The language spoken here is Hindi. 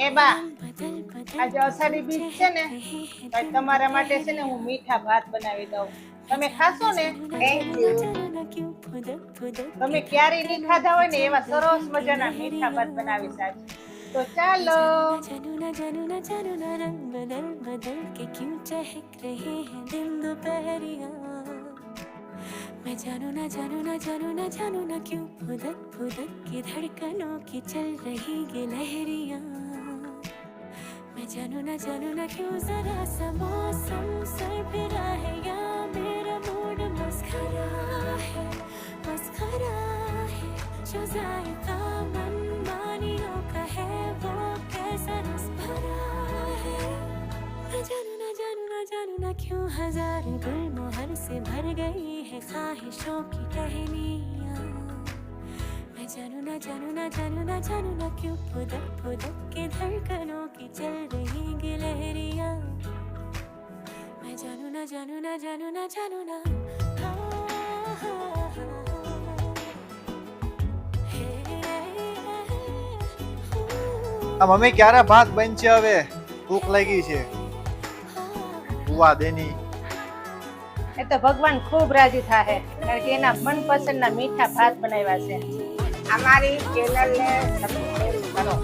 એ બા, આજે અષાઢી બીજ છે ને, તો તમારા માટે છે ને હું મીઠા ભાત બનાવી દઉં. તમે ખાશો ને? Thank you. તમે ક્યારેય નહીં ખાધા હોય ને એવા સરસ મજાના મીઠા ભાત બનાવીશ આજ. તો ચાલો. मैं जानू ना जानू ना जानू ना जानू ना क्यों फुदक फुदक की धड़कनों की चल रही ये लहरियां मैं जानू ना क्यों जरा सा मौसम सरफिरा है या मेरा मूड मस्खरा है जो जायका मनमानियों का है वो कैसा रस भरा है मैं जानू ना क्यों हजार गुलमोहर से भर गई है ख्वाहिशों की टहनियां मैं जानू ना क्यों फुदक फुदक के धड़कनों की चल रही गिलहरियां मैं जानू ना આ મમ્મી ક્યારે ભાત બનશે? હવે ભૂખ લાગી છે. બુવા દેની એ તો ભગવાન ખૂબ રાજી થાય, કારણ કે એના મનપસંદના મીઠા ભાત બનાવ્યા છે. અમારી ચેનલને સબસ્ક્રાઇબ કરો.